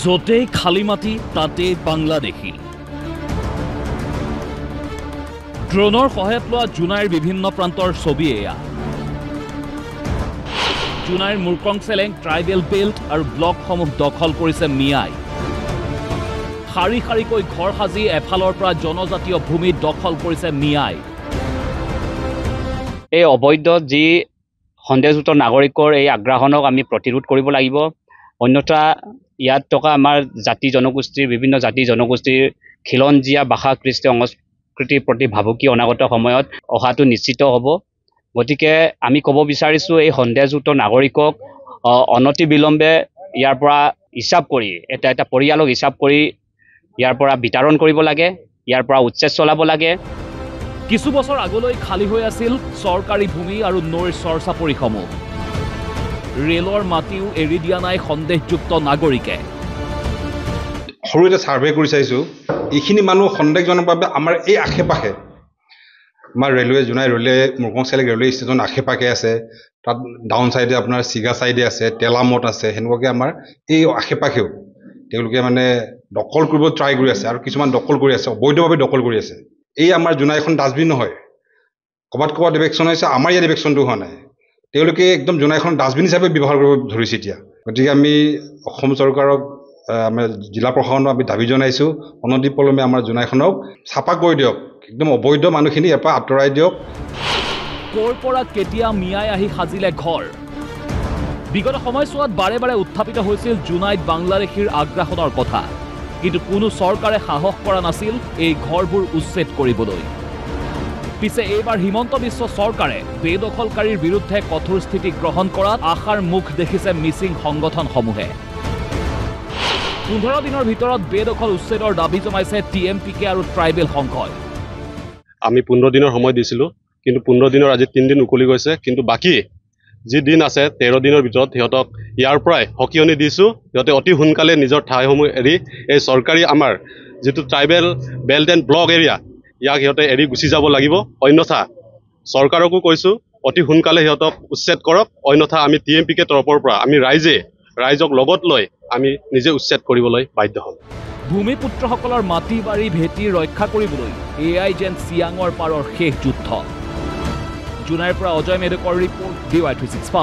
য'তেই খালী মাটি তাতেই বাংলাদেশী। ড্ৰোনৰ সহায়ত লোৱা জোনাইৰ বিভিন্ন প্ৰান্তৰ ছবি এয়া। জোনাইৰ মুৰকং চেলেং ট্ৰাইবেল বেল্ট আৰু ব্লকসমূহ দখল কৰিছে মিয়াই। শাৰী শাৰীকৈ ঘৰ সাজি এফালৰ পৰা জনজাতীয় ভূমি দখল কৰিছে মিয়াই। এই অবৈধ যি সন্দেহযুক্ত নাগৰিকৰ এই আগ্ৰাসনক আমি প্ৰতিৰোধ কৰিব লাগিব। অন্যথা ইয়াত থকা আমাৰ জাতি জনগোষ্ঠীৰ বিভিন্ন জাতি জনগোষ্ঠীৰ খিলঞ্জীয়া ভাষা কৃষ্টি সংস্কৃতিৰ প্ৰতি ভাবুকি অনাগত সময়ত অহাটো নিশ্চিত হ'ব। গতিকে আমি ক'ব বিচাৰিছোঁ এই সন্দেহযুক্ত নাগৰিকক অনতি বিলম্বে ইয়াৰ পৰা হিচাপ কৰি এটা পৰিয়ালক হিচাপ কৰি ইয়াৰ পৰা বিতৰণ কৰিব লাগে, ইয়াৰ পৰা উচ্ছেদ চলাব লাগে। কিছু বছৰ আগলৈ খালী হৈ আছিল চৰকাৰী ভূমি আৰু নৈৰ চৰচাপৰিসমূহ। ৰেলৰ মাটিও এৰি দিয়া নাই সন্দেহযুক্ত নাগৰিকে। সৰু এটা ছাৰ্ভে কৰি চাইছোঁ, এইখিনি মানুহ সন্দেহজনকভাৱে আমাৰ এই আশে পাশে আমাৰ ৰেলৱে জোনাই ৰেলৱে মুৰকং চেলেং ৰেলৱে ষ্টেচন আশে পাশে আছে, তাত ডাউন চাইডে আপোনাৰ চিগা চাইডে আছে, তেলামত আছে, সেনেকুৱাকৈ আমাৰ এই আশে পাশেও তেওঁলোকে মানে দখল কৰিব ট্ৰাই কৰি আছে আৰু কিছুমান দখল কৰি আছে, অবৈধভাৱে দখল কৰি আছে। এই আমাৰ জোনাই এখন ডাষ্টবিন নহয়, ক'ৰবাত ইলেকশ্যন হৈছে, আমাৰ ইয়াত ইলেকশ্যনটো হোৱা নাই। তেওঁলোকে একদম জোনাইখন ডাষ্টবিন হিচাপে ব্যৱহাৰ কৰিব ধৰিছে এতিয়া। গতিকে আমি অসম চৰকাৰক আমাৰ জিলা প্ৰশাসনক আমি দাবী জনাইছোঁ, অনতিপলমে আমাৰ জোনাইখনক চাফা কৰি দিয়ক, একদম অবৈধ মানুহখিনি ইয়াৰ পৰা আঁতৰাই দিয়ক। ক'ৰ পৰা কেতিয়া মিয়াই আহি সাজিলে ঘৰ? বিগত সময়ছোৱাত বাৰে বাৰে উত্থাপিত হৈছিল জোনাইত বাংলাদেশীৰ আগ্ৰাসনৰ কথা, কিন্তু কোনো চৰকাৰে সাহস কৰা নাছিল এই ঘৰবোৰ উচ্ছেদ কৰিবলৈ। পিছে এইবাৰ হিমন্ত বিশ্ব চৰকাৰে বেদখলকাৰীৰ বিৰুদ্ধে কঠোৰ স্থিতি গ্ৰহণ কৰাত আশাৰ মুখ দেখিছে মিচিং সংগঠনসমূহে। 15 দিনৰ ভিতৰত বেদখল উচ্ছেদৰ দাবী জনাইছে TMPK আৰু ট্ৰাইবেল সংঘই। আমি 15 দিনৰ সময় দিছিলোঁ, কিন্তু 15 দিনৰ আজি 3 দিন উকলি গৈছে। কিন্তু বাকী যি দিন আছে 13 দিনৰ ভিতৰত সিহঁতক ইয়াৰ পৰাই সকিয়নি দিছোঁ, সিহঁতে অতি সোনকালে নিজৰ ঠাইসমূহ এৰি এই চৰকাৰী আমাৰ যিটো tribal belt and block area ইয়াক সিহঁতে এৰি গুচি যাব লাগিব। অন্যথা চৰকাৰকো কৈছোঁ অতি সোনকালে সিহঁতক উচ্ছেদ কৰক, অন্যথা আমি TMPK তৰফৰ পৰা আমি ৰাইজক লগত লৈ আমি নিজে উচ্ছেদ কৰিবলৈ বাধ্য হ'ম। ভূমিপুত্ৰসকলৰ মাটি বাৰী ভেটি ৰক্ষা কৰিবলৈ এয়াই যেন চিয়াঙৰ পাৰৰ শেষ যুদ্ধ। জোনাইৰ পৰা অজয় মেধকৰ ৰিপৰ্ট DY365।